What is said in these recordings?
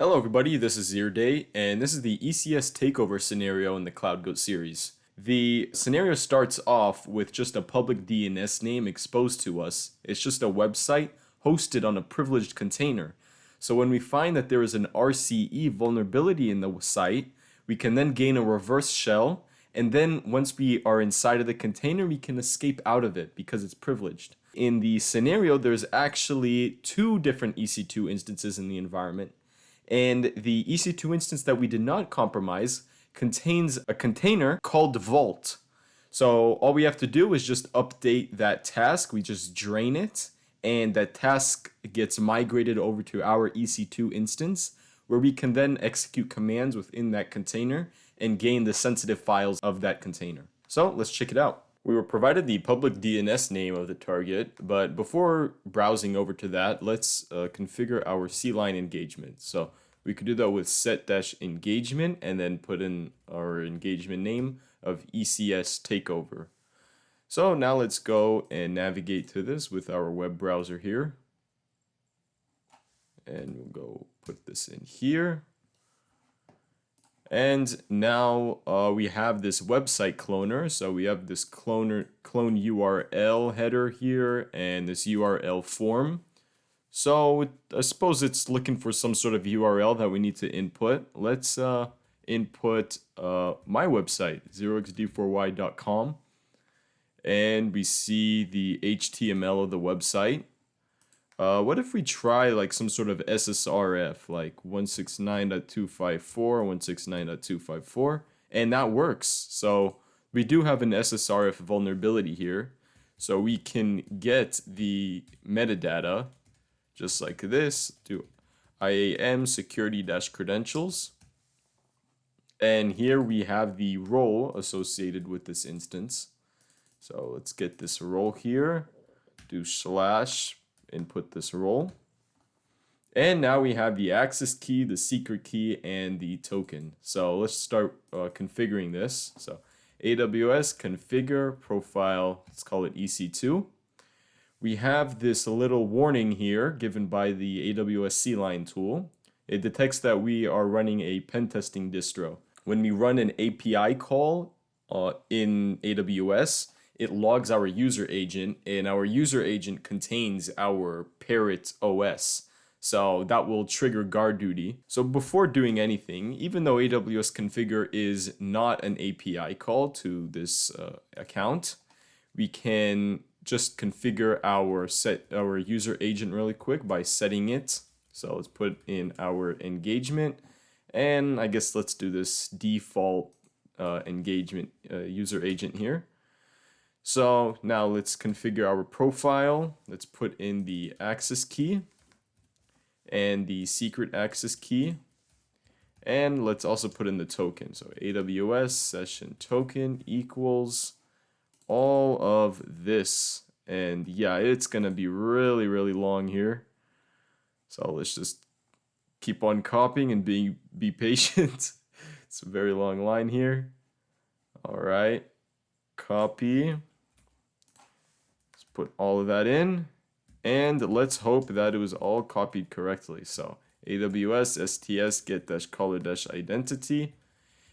Hello everybody, this is Zirday, and this is the ECS takeover scenario in the Cloudgoat series. The scenario starts off with just a public DNS name exposed to us. It's just a website hosted on a privileged container. So when we find that there is an RCE vulnerability in the site, we can then gain a reverse shell, and then once we are inside of the container, we can escape out of it because it's privileged. In the scenario, there's actually two different EC2 instances in the environment. And the EC2 instance that we did not compromise contains a container called Vault. So all we have to do is just update that task. We just drain it, and that task gets migrated over to our EC2 instance, where we can then execute commands within that container and gain the sensitive files of that container. So let's check it out. We were provided the public DNS name of the target, but before browsing over to that, let's configure our CLine engagement. So we could do that with set-engagement and then put in our engagement name of ECS takeover. So now let's go and navigate to this with our web browser here. And we'll go put this in here. And now we have this website cloner. So we have this clone URL header here and this URL form. So I suppose it's looking for some sort of URL that we need to input. Let's input my website, 0xd4y.com. And we see the HTML of the website. What if we try like some sort of SSRF, like 169.254, 169.254, and that works. So we do have an SSRF vulnerability here. So we can get the metadata just like this to IAM security-credentials. And here we have the role associated with this instance. So let's get this role here, do / input this role. And now we have the access key, the secret key, and the token. So let's start configuring this. So AWS configure profile, let's call it EC2. We have this little warning here given by the AWSealion tool. It detects that we are running a pen testing distro. When we run an API call in AWS, it logs our user agent, and our user agent contains our parent OS. So that will trigger GuardDuty. So before doing anything, even though AWS configure is not an API call to this account, we can just configure our user agent really quick by setting it. So let's put in our engagement, and I guess let's do this default engagement user agent here. So now let's configure our profile. Let's put in the access key and the secret access key. And let's also put in the token. So AWS session token equals all of this. And yeah, it's going to be really, really long here. So let's just keep on copying and be patient. It's a very long line here. All right, copy. Put all of that in, and let's hope that it was all copied correctly. So AWS STS get-color-identity.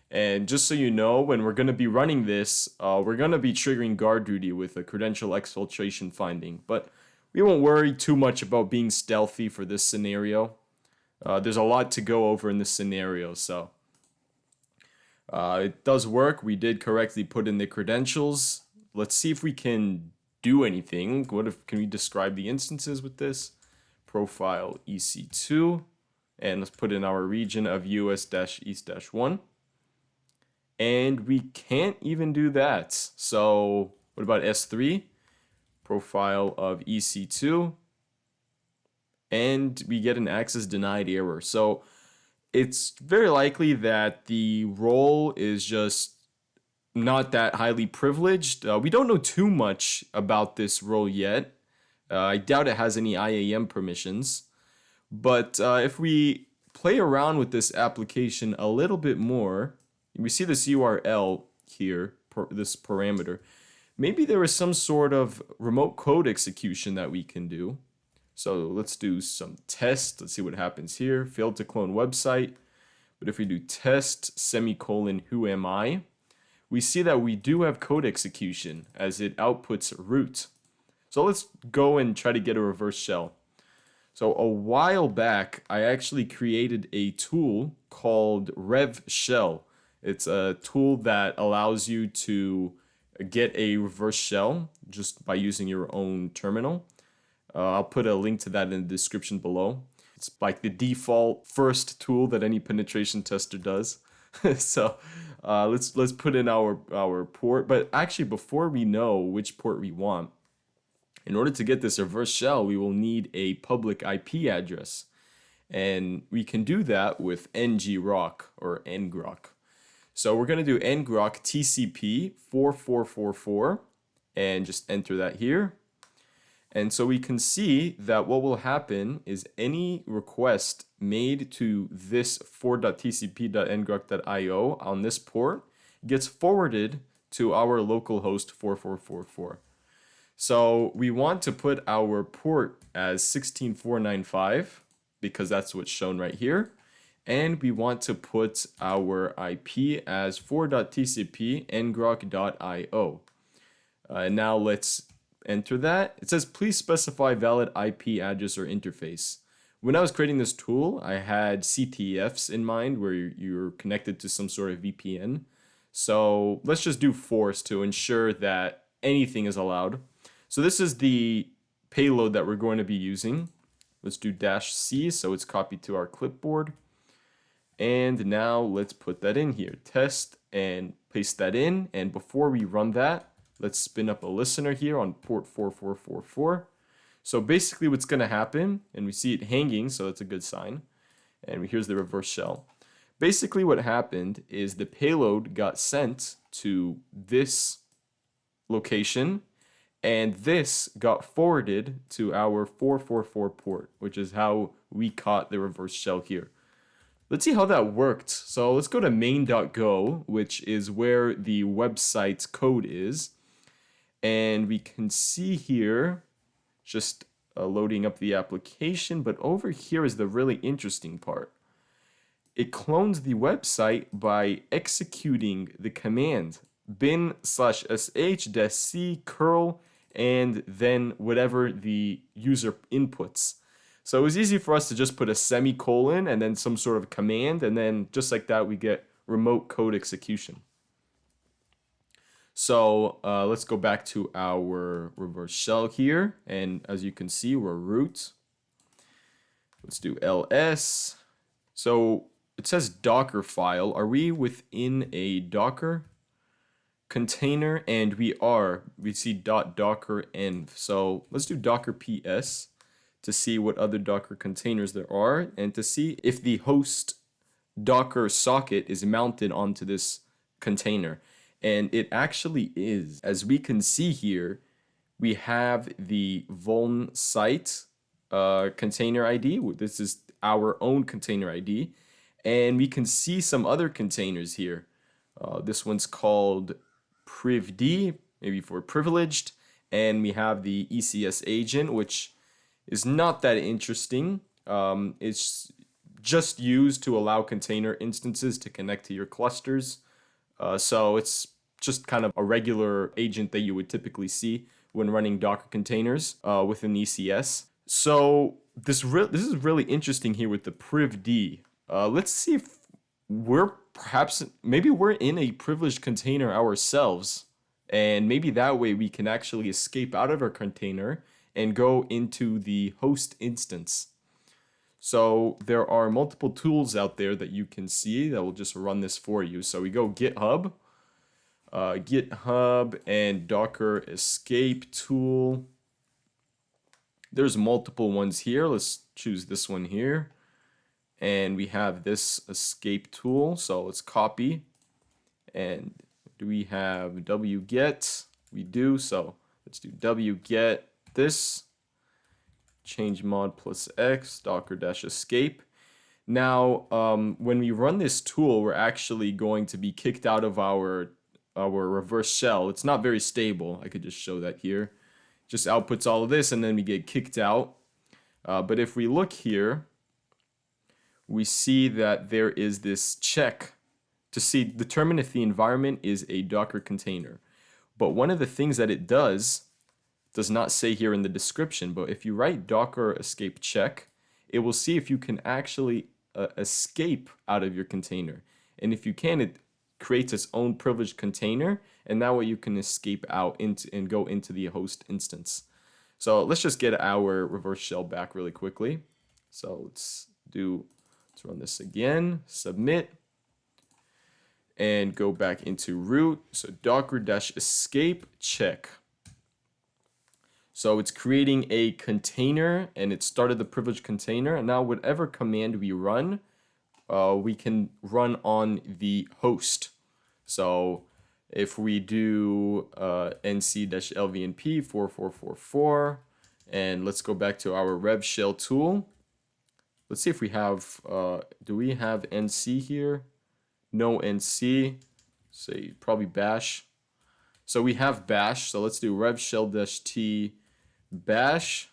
And just so you know, when we're going to be running this, we're going to be triggering GuardDuty with a credential exfiltration finding. But we won't worry too much about being stealthy for this scenario. There's a lot to go over in this scenario, so it does work. We did correctly put in the credentials. Let's see if we can do anything. Can we describe the instances with this? Profile EC2, and let's put in our region of US-East-1. And we can't even do that. So what about S3? Profile of EC2, and we get an access denied error. So it's very likely that the role is just not that highly privileged. We don't know too much about this role yet. I doubt it has any IAM permissions. But if we play around with this application a little bit more, we see this URL here, this parameter. Maybe there is some sort of remote code execution that we can do. So let's do some tests. Let's see what happens here. Failed to clone website. But if we do test semicolon who am I, we see that we do have code execution as it outputs root. So let's go and try to get a reverse shell. So a while back, I actually created a tool called Rev Shell. It's a tool that allows you to get a reverse shell just by using your own terminal. I'll put a link to that in the description below. It's like the default first tool that any penetration tester does. So let's put in our port. But actually, before we know which port we want, in order to get this reverse shell, we will need a public IP address. And we can do that with ngrok or ngrok. So we're going to do ngrok TCP 4444 and just enter that here. And so we can see that what will happen is any request made to this 4.tcp.ngrok.io on this port gets forwarded to our localhost 4444. So we want to put our port as 16495 because that's what's shown right here. And we want to put our IP as 4.tcp.ngrok.io. Now let's enter that. It says, please specify valid IP address or interface. When I was creating this tool, I had CTFs in mind where you're connected to some sort of VPN. So let's just do force to ensure that anything is allowed. So this is the payload that we're going to be using. Let's do -C so it's copied to our clipboard. And now let's put that in here. Test and paste that in. And before we run that, let's spin up a listener here on port 4444. So basically what's going to happen, and we see it hanging, so that's a good sign. And here's the reverse shell. Basically what happened is the payload got sent to this location, and this got forwarded to our 444 port, which is how we caught the reverse shell here. Let's see how that worked. So let's go to main.go, which is where the website's code is. And we can see here, just loading up the application, but over here is the really interesting part. It clones the website by executing the command bin/sh-c curl and then whatever the user inputs. So it was easy for us to just put a semicolon and then some sort of command, and then just like that we get remote code execution. So let's go back to our reverse shell here, and as you can see, we're root. Let's do ls. So it says Docker file. Are we within a Docker container? And we are. We see .dockerenv. So let's do docker ps to see what other Docker containers there are, and to see if the host Docker socket is mounted onto this container. And it actually is. As we can see here, we have the vuln site container ID. This is our own container ID. And we can see some other containers here. This one's called privd, maybe for privileged. And we have the ECS agent, which is not that interesting. It's just used to allow container instances to connect to your clusters. So it's just kind of a regular agent that you would typically see when running Docker containers within ECS. So this is really interesting here with the privd. Let's see if maybe we're in a privileged container ourselves, and maybe that way we can actually escape out of our container and go into the host instance. So there are multiple tools out there that you can see that will just run this for you. So we go GitHub and Docker escape tool. There's multiple ones here. Let's choose this one here. And we have this escape tool. So let's copy. And do we have wget? We do. So let's do wget this. Change mod plus x, docker-escape. Now, when we run this tool, we're actually going to be kicked out of our reverse shell. It's not very stable. I could just show that here. Just outputs all of this, and then we get kicked out. But if we look here, we see that there is this check to determine if the environment is a Docker container. But one of the things that it does not say here in the description, but if you write docker escape check, it will see if you can actually escape out of your container. And if you can, it creates its own privileged container, and that way you can escape out and go into the host instance. So let's just get our reverse shell back really quickly. So let's run this again, submit, and go back into root. So docker-escape check. So it's creating a container, and it started the privileged container. And now whatever command we run, we can run on the host. So if we do nc-lvnp 4444, and let's go back to our rev shell tool. Let's see if we have, do we have nc here? No nc, say probably bash. So we have bash, so let's do rev shell-t bash,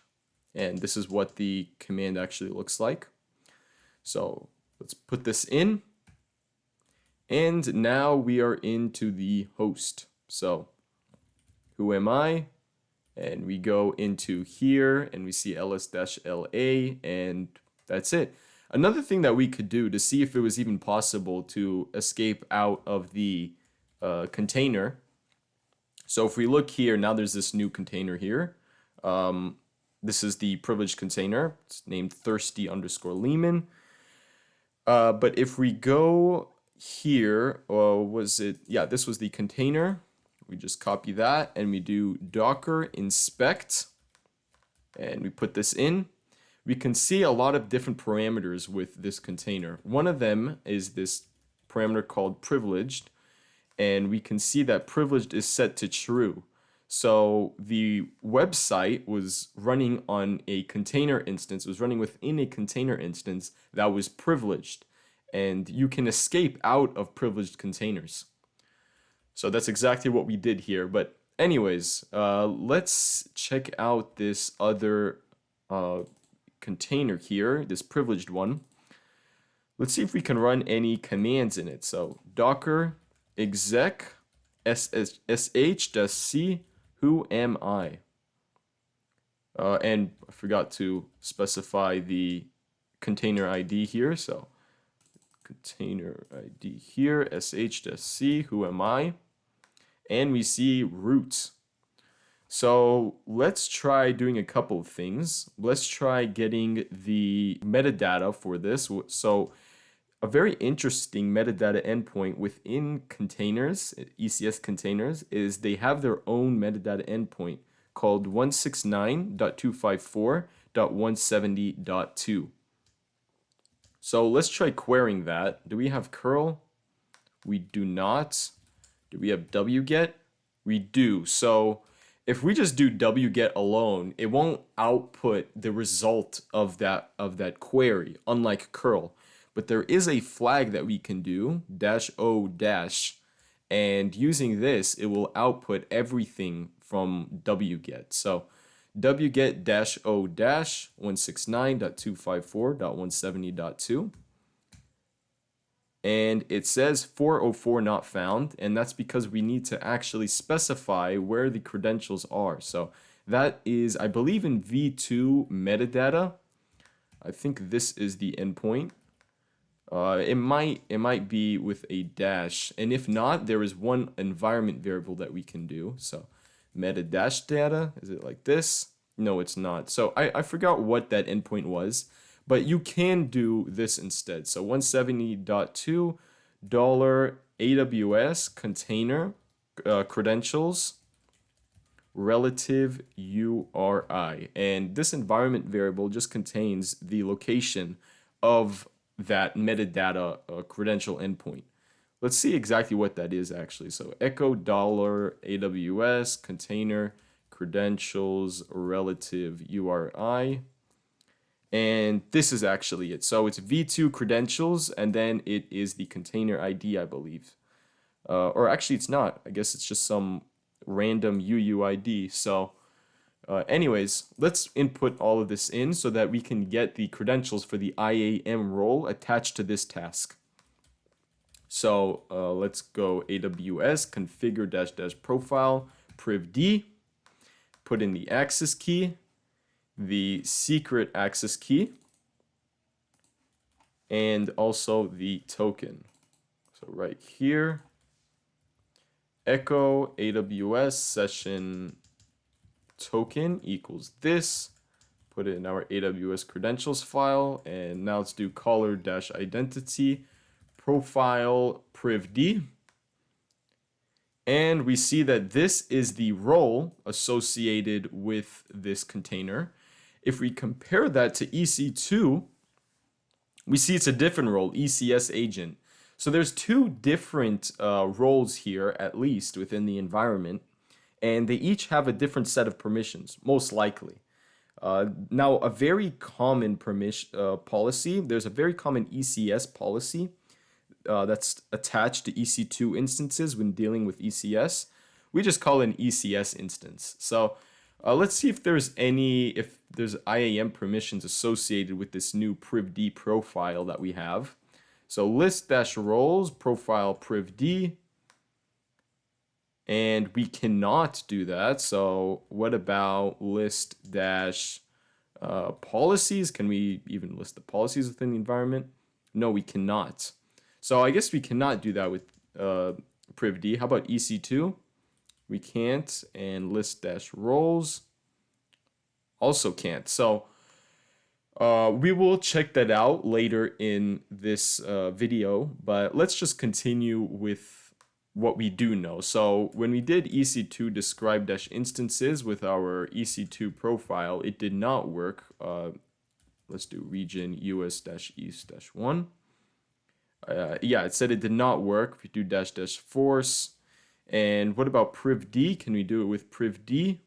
and this is what the command actually looks like. So let's put this in, and now we are into the host. So who am I? And we go into here, and we see ls-la, and that's it. Another thing that we could do to see if it was even possible to escape out of the container. So if we look here, now there's this new container here. This is the privileged container. It's named thirsty_Lehman. But if we go here, was it? Yeah, this was the container. We just copy that and we do docker inspect, and we put this in. We can see a lot of different parameters with this container. One of them is this parameter called privileged, and we can see that privileged is set to true. So the website was running on a container instance, was running within a container instance that was privileged, and you can escape out of privileged containers. So that's exactly what we did here. But anyways, let's check out this other container here, this privileged one. Let's see if we can run any commands in it. So docker exec sh-c who am I? And I forgot to specify the container ID here. So container ID here, sh-c who am I? And we see root. So let's try doing a couple of things. Let's try getting the metadata for this. So a very interesting metadata endpoint within containers, ECS containers, is they have their own metadata endpoint called 169.254.170.2. So let's try querying that. Do we have curl? We do not. Do we have wget? We do. So if we just do wget alone, it won't output the result of that query, unlike curl. But there is a flag that we can do, -o-, and using this, it will output everything from wget. So wget -o 169.254.170.2. And it says 404 not found, and that's because we need to actually specify where the credentials are. So that is, I believe, in v2 metadata. I think this is the endpoint. It might be with a dash, and if not, there is one environment variable that we can do. So meta-data, is it like this? No, it's not. So I forgot what that endpoint was, but you can do this instead. So 170.2 $AWS container credentials relative URI, and this environment variable just contains the location of that metadata credential endpoint. Let's see exactly what that is actually. So echo $AWS container credentials relative URI. And this is actually it. So it's v2 credentials, and then it is the container ID, I believe. Or actually it's not. I guess it's just some random UUID. So Anyways, let's input all of this in so that we can get the credentials for the IAM role attached to this task. So let's go AWS configure -- profile privd, put in the access key, the secret access key, and also the token. So right here, echo AWS session token equals this. Put it in our AWS credentials file, and now let's do caller - identity profile privd. And we see that this is the role associated with this container. If we compare that to EC2, we see it's a different role, ECS agent. So there's two different roles here, at least within the environment, and they each have a different set of permissions, most likely. Now, a very common policy, there's a very common ECS policy that's attached to EC2 instances when dealing with ECS. We just call it an ECS instance. So let's see if there's IAM permissions associated with this new privd profile that we have. So list - roles profile privd, and we cannot do that. So what about list - policies? Can we even list the policies within the environment? No, we cannot. So I guess we cannot do that with privd. How about EC2? We can't. And list - roles also can't. So we will check that out later in this video, but let's just continue with what we do know. So when we did EC2 describe - instances with our EC2 profile, it did not work. Let's do region US - east - 1. Yeah, it said it did not work. We do -- force. And what about privd? Can we do it with privd?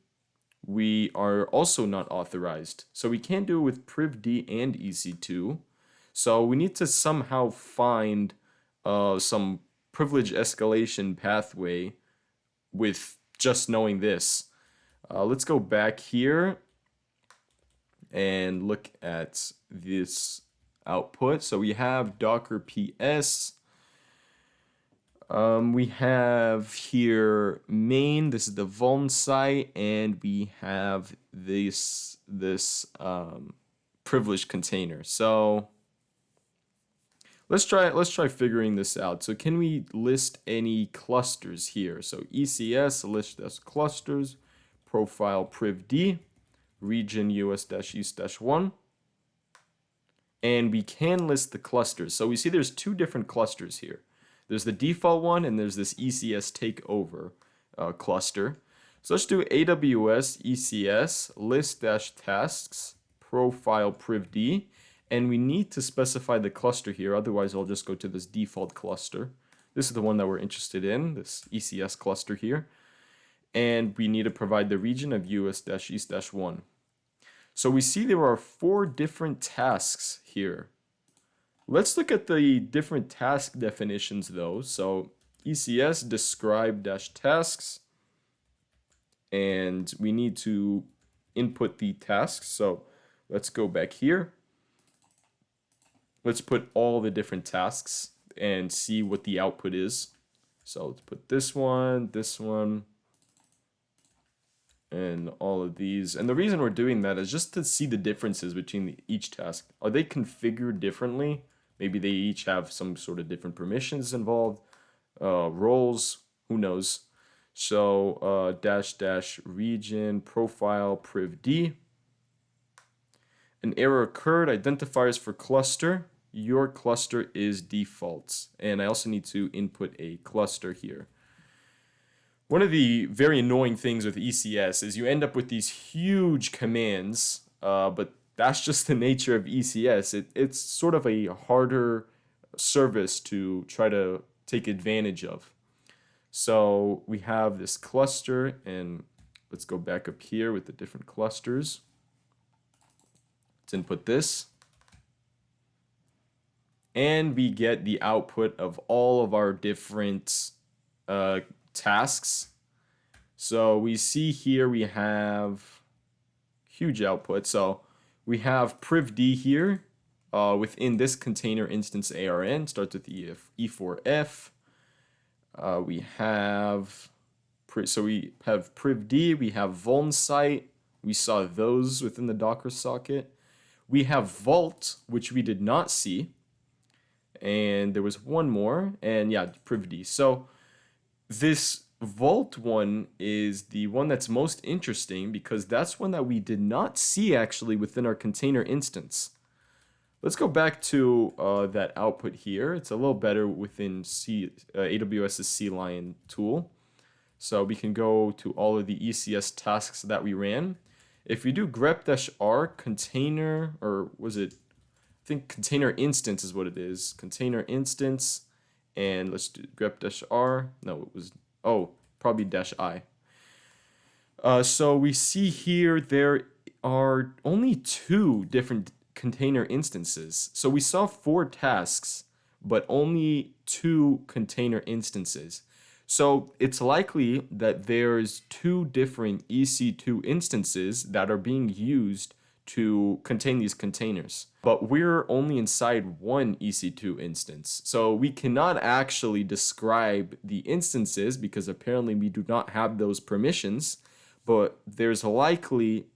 We are also not authorized. So we can't do it with privd and EC2. So we need to somehow find some privilege escalation pathway with just knowing this. Let's go back here and look at this output. So we have docker ps. We have here main. This is the vuln site, and we have this privileged container. So let's try figuring this out. So can we list any clusters here? So ECS list as clusters, profile privd, region US - east - 1. And we can list the clusters. So we see there's two different clusters here. There's the default one, and there's this ECS takeover cluster. So let's do AWS ECS list - tasks profile privd, and we need to specify the cluster here. Otherwise, I'll just go to this default cluster. This is the one that we're interested in, this ECS cluster here. And we need to provide the region of US - east - 1. So we see there are 4 different tasks here. Let's look at the different task definitions though. So ECS describe - tasks, and we need to input the tasks. So let's go back here. Let's put all the different tasks and see what the output is. So let's put this one, and all of these. And the reason we're doing that is just to see the differences between each task. Are they configured differently? Maybe they each have some sort of different permissions involved, roles, who knows. So -- region profile privd. An error occurred, identifiers for cluster. Your cluster is default. And I also need to input a cluster here. One of the very annoying things with ECS is you end up with these huge commands, but that's just the nature of ECS. It's sort of a harder service to try to take advantage of. So we have this cluster, and let's go back up here with the different clusters. Let's input this. And we get the output of all of our different tasks. So we see here we have huge output. So we have privd here within this container instance ARN, starts with E4F. We have privd, we have vuln site. We saw those within the Docker socket. We have vault, which we did not see. And there was one more, and yeah, privd. So this vault one is the one that's most interesting because that's one that we did not see actually within our container instance. Let's go back to that output here. It's a little better within AWS's CLion tool. So we can go to all of the ECS tasks that we ran. If we do grep-r container, or was it, I think container instance is what it is. Container instance, and let's do grep-r. No, it was, probably -i. So we see here there are only 2 different container instances. So we saw 4 tasks, but only 2 container instances. So it's likely that there's 2 different EC2 instances that are being used to contain these containers. But we're only inside one EC2 instance. So we cannot actually describe the instances because apparently we do not have those permissions. But there's likely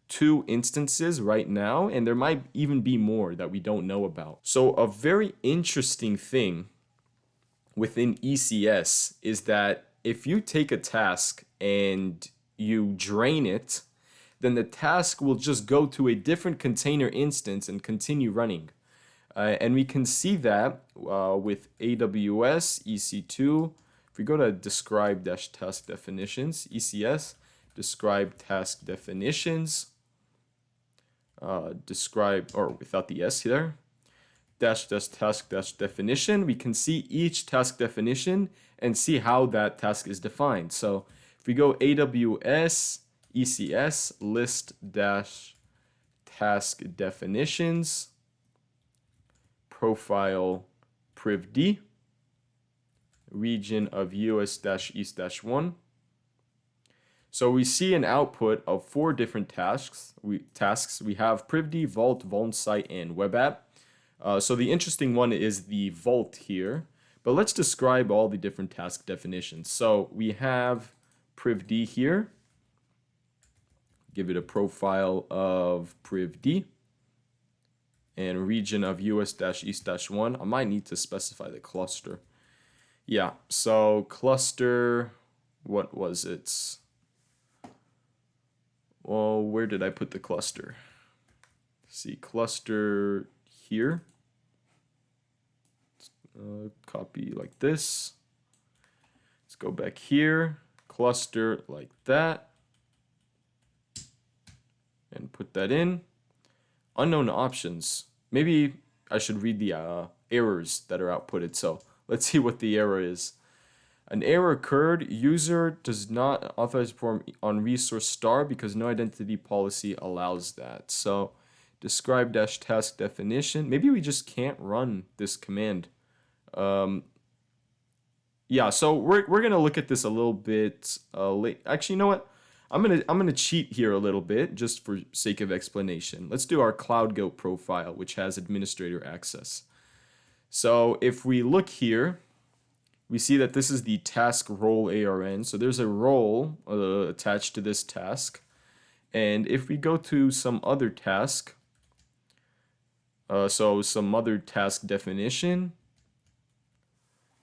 2 instances right now, and there might even be more that we don't know about. So a very interesting thing within ECS is that if you take a task and you drain it, then the task will just go to a different container instance and continue running. And we can see that with AWS EC2. If we go to describe-task definitions, ECS, describe task definitions, describe, or without the S there, task definition, we can see each task definition and see how that task is defined. So if we go AWS ECS list task definitions, profile privd, region of US-East-1. So we see an output of 4 different tasks. We have privd, vault, vuln site, and webapp. So the interesting one is the vault here, but let's describe all the different task definitions. So we have privd here. Give it a profile of privd and region of US-East-1. I might need to specify the cluster. Yeah, so cluster, what was it? Well, where did I put the cluster? See, cluster here. Copy like this. Let's go back here, cluster like that, and put that in. Unknown options. Maybe I should read the errors that are outputted. So let's see what the error is. An error occurred. User does not authorize perform on resource star because no identity policy allows that. So describe-task definition. Maybe we just can't run this command. Yeah, so we're gonna look at this a little bit late. Actually, you know what? I'm gonna cheat here a little bit just for sake of explanation. Let's do our Cloudgoat profile, which has administrator access. So if we look here, we see that this is the task role ARN. So there's a role attached to this task. And if we go to some other task, so some other task definition,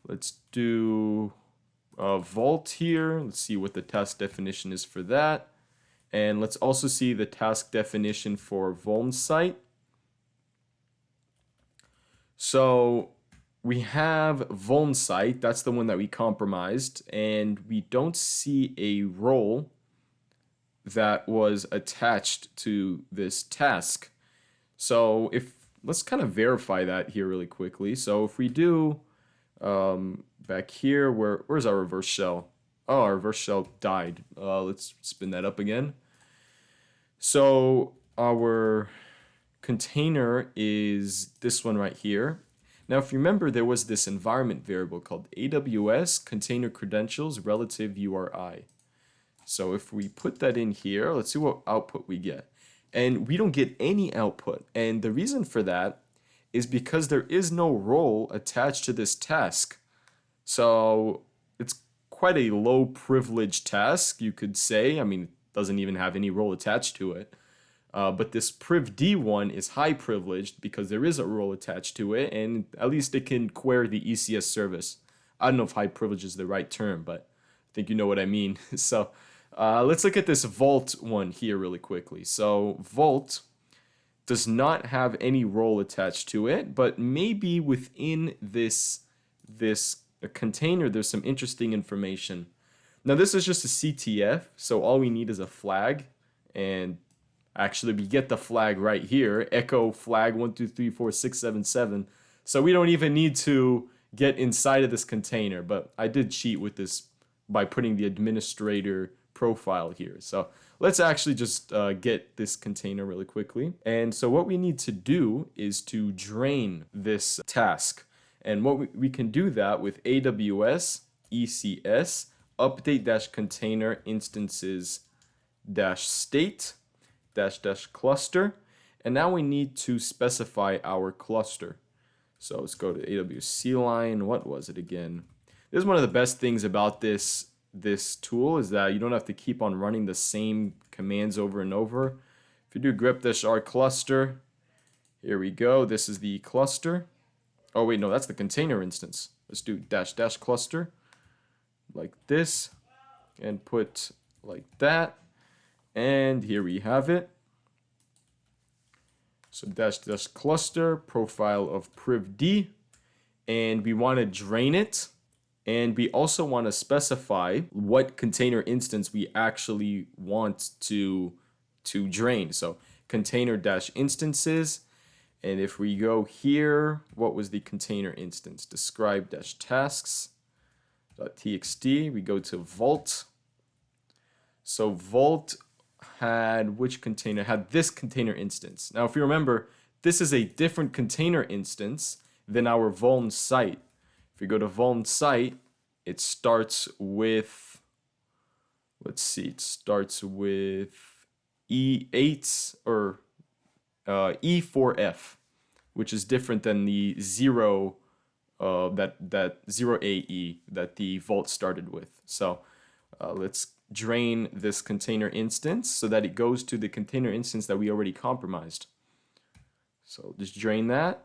let's do vault here. Let's see what the task definition is for that. And let's also see the task definition for vuln site. So we have vuln site, that's the one that we compromised, and we don't see a role that was attached to this task. So let's kind of verify that here really quickly. So if we do back here, where's our reverse shell? Oh, our reverse shell died. Let's spin that up again. So our container is this one right here. Now, if you remember, there was this environment variable called AWS container credentials relative URI. So if we put that in here, let's see what output we get. and we don't get any output. And the reason for that is because there is no role attached to this task. So it's quite a low privilege task, you could say. I mean, it doesn't even have any role attached to it. But this privd one is high privileged because there is a role attached to it, and at least it can query the ECS service. I don't know if high privilege is the right term, but I think you know what I mean. So let's look at this Vault one here really quickly. So Vault does not have any role attached to it, but maybe within this container there's some interesting information. Now this is just a CTF, so all we need is a flag, and actually we get the flag right here, echo flag 1234677. So we don't even need to get inside of this container, but I did cheat with this by putting the administrator profile here. So let's actually just get this container really quickly. And so what we need to do is to drain this task. And what we can do that with AWS ECS update-container instances -state --cluster. And now we need to specify our cluster. So let's go to AWSealion. What was it again? This is one of the best things about this tool, is that you don't have to keep on running the same commands over and over. If you do grep-r cluster, here we go. This is the cluster. Oh wait, no, that's the container instance. Let's do -- cluster like this and put like that. And here we have it. So -- cluster profile of privd, and we want to drain it. And we also want to specify what container instance we actually want to drain. So container -instances. And if we go here, what was the container instance? Describe -tasks.txt. We go to Vault. So Vault had which container? Had this container instance. Now, if you remember, this is a different container instance than our vuln site. If you go to vuln site, it starts with, let's see, it starts with E8 or E4F, which is different than the 0 that 0AE that the Vault started with. So let's drain this container instance so that it goes to the container instance that we already compromised. So just drain that.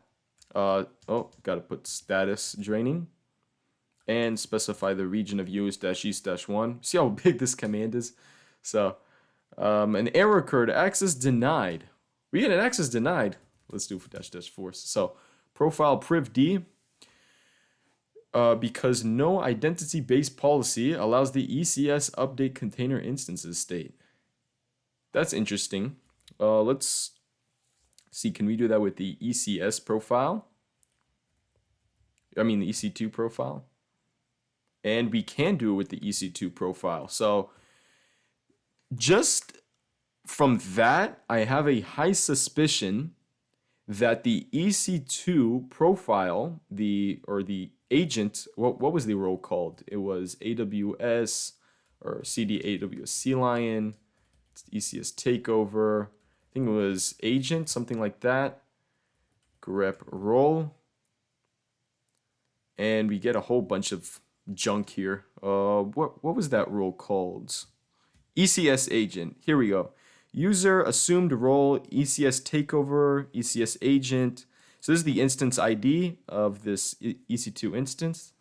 Got to put status draining and specify the region of use -east-1. See how big this command is? So an error occurred, access denied. We get an access denied. Let's do --force. So profile privd, because no identity-based policy allows the ECS update container instances state. That's interesting. Let's see, can we do that with the ECS profile? I mean the EC2 profile. And we can do it with the EC2 profile. So just from that, I have a high suspicion that the EC2 profile, the agent, what was the role called? It was AWS or CD AWSealion, ECS takeover. I think it was agent, something like that. Grep role. And we get a whole bunch of junk here. What was that role called? ECS agent. Here we go. User assumed role, ECS takeover, ECS agent. So this is the instance ID of this EC2 instance.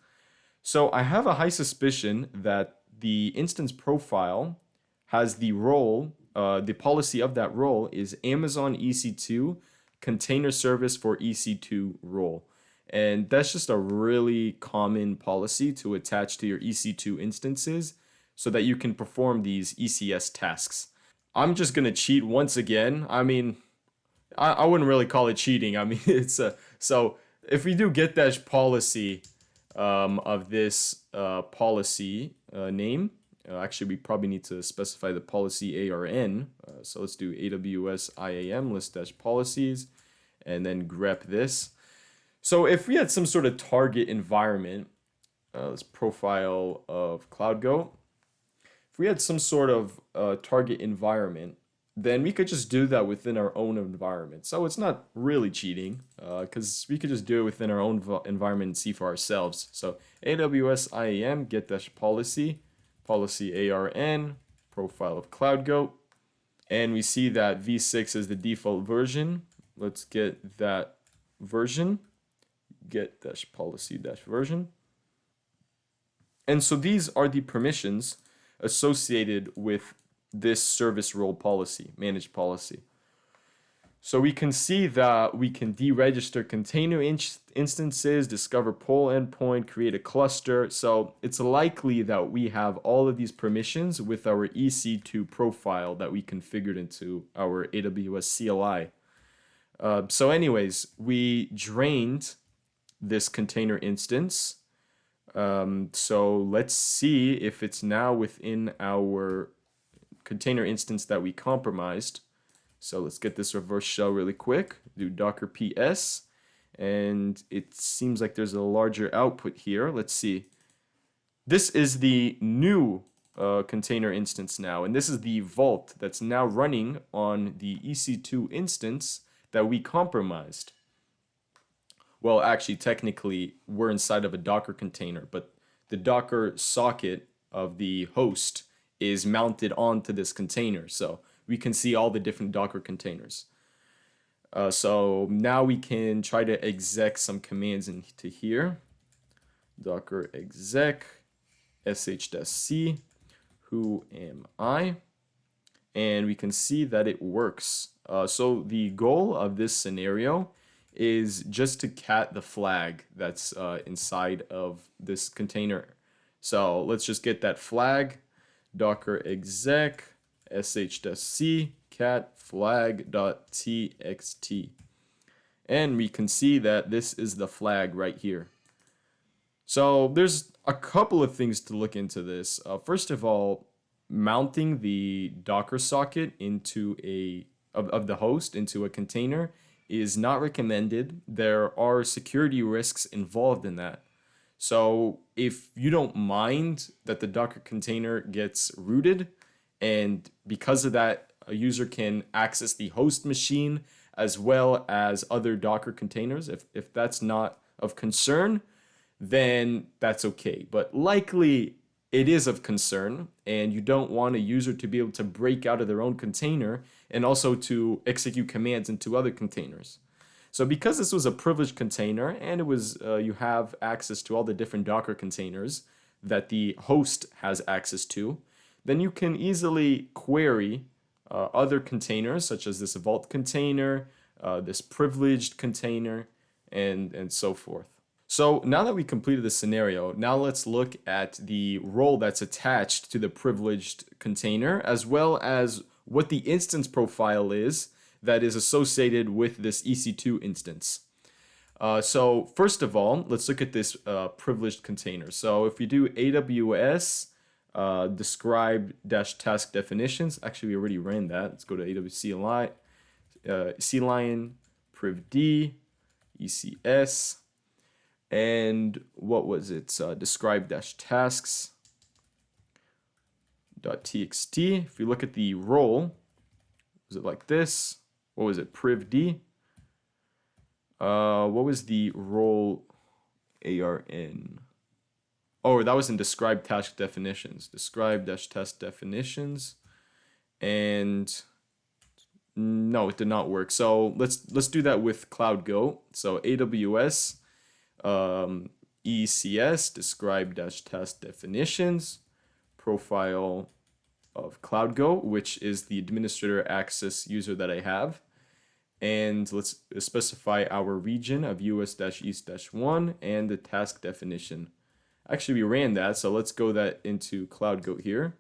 So I have a high suspicion that the instance profile has the role, the policy of that role is Amazon EC2 container service for EC2 role. And that's just a really common policy to attach to your EC2 instances so that you can perform these ECS tasks. I'm just going to cheat once again. I mean, I wouldn't really call it cheating. I mean, it's so if we do get that policy of this policy name, actually we probably need to specify the policy ARN. So let's do AWS IAM list-policies and then grep this. So if we had some sort of target environment, let's profile of Cloudgoat. If we had some sort of target environment then we could just do that within our own environment. So it's not really cheating, because we could just do it within our own environment and see for ourselves. So AWS IAM get dash policy, policy ARN, profile of Cloudgoat, and we see that v6 is the default version. Let's get that version, get dash policy dash version. And so these are the permissions associated with this service role policy, managed policy. So we can see that we can deregister container instances, discover poll endpoint, create a cluster. So it's likely that we have all of these permissions with our EC2 profile that we configured into our AWS CLI. So anyways, we drained this container instance. So let's see if it's now within our container instance that we compromised. So let's get this reverse shell really quick. Do docker ps, and it seems like there's a larger output here. Let's see. This is the new container instance now, and this is the vault that's now running on the EC2 instance that we compromised. Well, actually, technically, we're inside of a Docker container, but the Docker socket of the host is mounted onto this container. So we can see all the different Docker containers. So now we can try to exec some commands into here. Docker exec sh-c who am I? And we can see that it works. So the goal of this scenario is just to cat the flag that's inside of this container. So let's just get that flag, docker exec sh-c cat flag.txt. And we can see that this is the flag right here. So there's a couple of things to look into this. First of all, mounting the Docker socket into of the host into a container is not recommended. There are security risks involved in that. So if you don't mind that the Docker container gets rooted, and because of that, a user can access the host machine as well as other Docker containers, if that's not of concern, then that's okay. But likely it is of concern, and you don't want a user to be able to break out of their own container and also to execute commands into other containers. So because this was a privileged container and it was you have access to all the different Docker containers that the host has access to, then you can easily query other containers such as this vault container, this privileged container, and so forth. So now that we completed the scenario, now let's look at the role that's attached to the privileged container, as well as what the instance profile is that is associated with this EC2 instance. So first of all, let's look at this privileged container. So if you do AWS describe-task definitions, actually we already ran that. Let's go to AWSealion, privd, ECS, and what was it? describe-tasks.txt. If you look at the role, was it like this? What was it? privd. What was the role ARN? Oh, that was in describe task definitions. Describe-task definitions. And no, it did not work. So let's do that with Cloudgoat. So AWS ECS describe-task definitions, profile of Cloudgoat, which is the administrator access user that I have. And let's specify our region of US-East-1 and the task definition. Actually, we ran that, so let's go that into Cloudgoat here.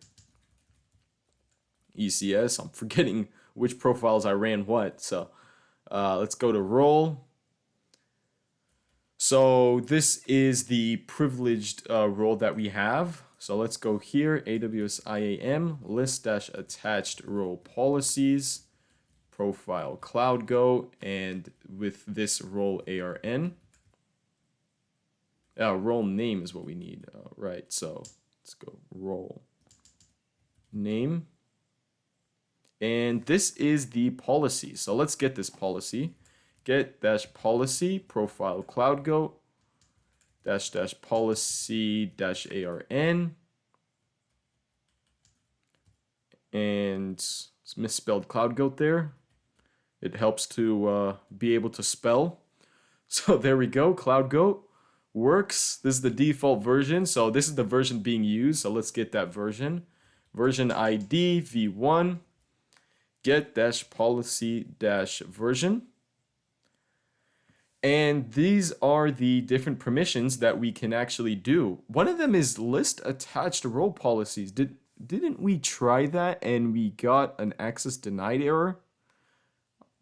ECS, I'm forgetting which profiles I ran what. So let's go to role. So this is the privileged role that we have. So let's go here, AWS IAM, list-attached role policies, profile Cloudgoat, and with this role ARN. Role name is what we need, right? So let's go role name. And this is the policy. So let's get this policy. Get-policy profile Cloudgoat -policy-arn. And it's misspelled Cloudgoat there. It helps to be able to spell. So there we go, Cloudgoat works. This is the default version, so this is the version being used. So let's get that version. Version ID v1 get-policy-version. And these are the different permissions that we can actually do. One of them is list attached role policies. Didn't we try that and we got an access denied error?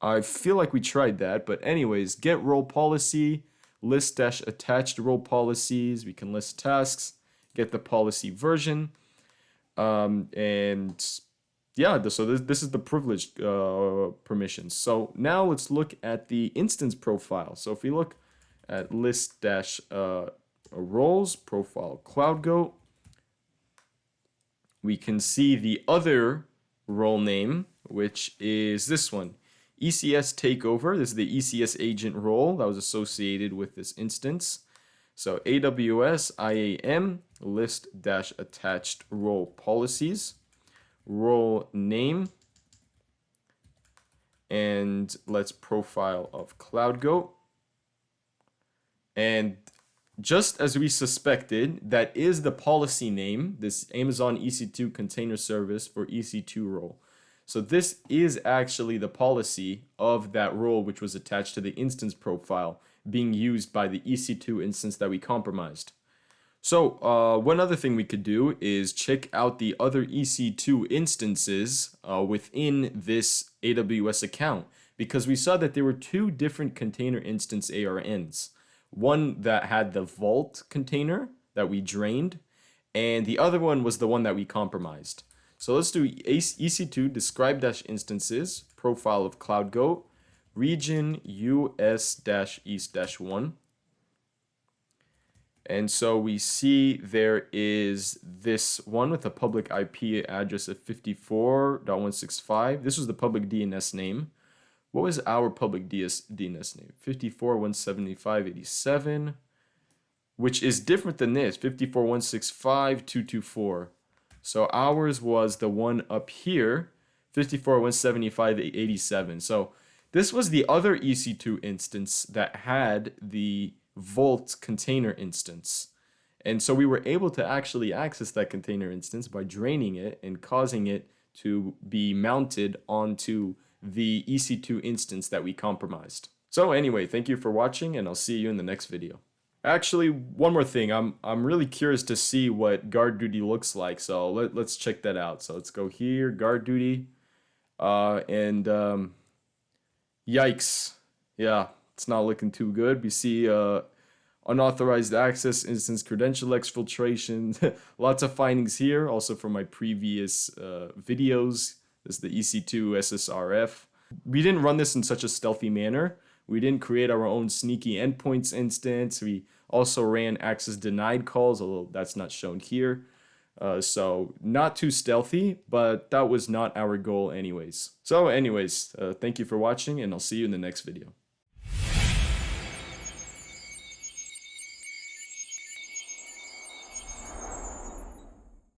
I feel like we tried that, but anyways, get role policy, list-attached role policies. We can list tasks, get the policy version, and yeah, so this is the privileged permissions. So now let's look at the instance profile. So if we look at list-roles profile Cloudgoat, we can see the other role name, which is this one. ECS takeover. This is the ECS agent role that was associated with this instance. So AWS IAM list-attached role policies, role name, and let's profile of Cloudgoat. And just as we suspected, that is the policy name, this Amazon EC2 container service for EC2 role. So this is actually the policy of that role which was attached to the instance profile being used by the EC2 instance that we compromised. So one other thing we could do is check out the other EC2 instances within this AWS account, because we saw that there were two different container instance ARNs. One that had the vault container that we drained, and the other one was the one that we compromised. So let's do EC2 describe-instances, profile of Cloudgoat, region US-east-1. And so we see there is this one with a public IP address of 54.165. This was the public DNS name. What was our public DNS name? 54.175.87, which is different than this, 54.165.224. So ours was the one up here, 54.175.87. So this was the other EC2 instance that had the Vault container instance. And so we were able to actually access that container instance by draining it and causing it to be mounted onto the EC2 instance that we compromised. So anyway, thank you for watching, and I'll see you in the next video. Actually, one more thing. I'm really curious to see what GuardDuty looks like, so let's check that out. So let's go here, GuardDuty, and yikes, yeah, it's not looking too good. We see unauthorized access, instance credential exfiltration, lots of findings here. Also from my previous videos, this is the EC2 SSRF. We didn't run this in such a stealthy manner. We didn't create our own sneaky endpoints instance. We also ran access denied calls, although that's not shown here. So not too stealthy, but that was not our goal anyways. So anyways, thank you for watching, and I'll see you in the next video.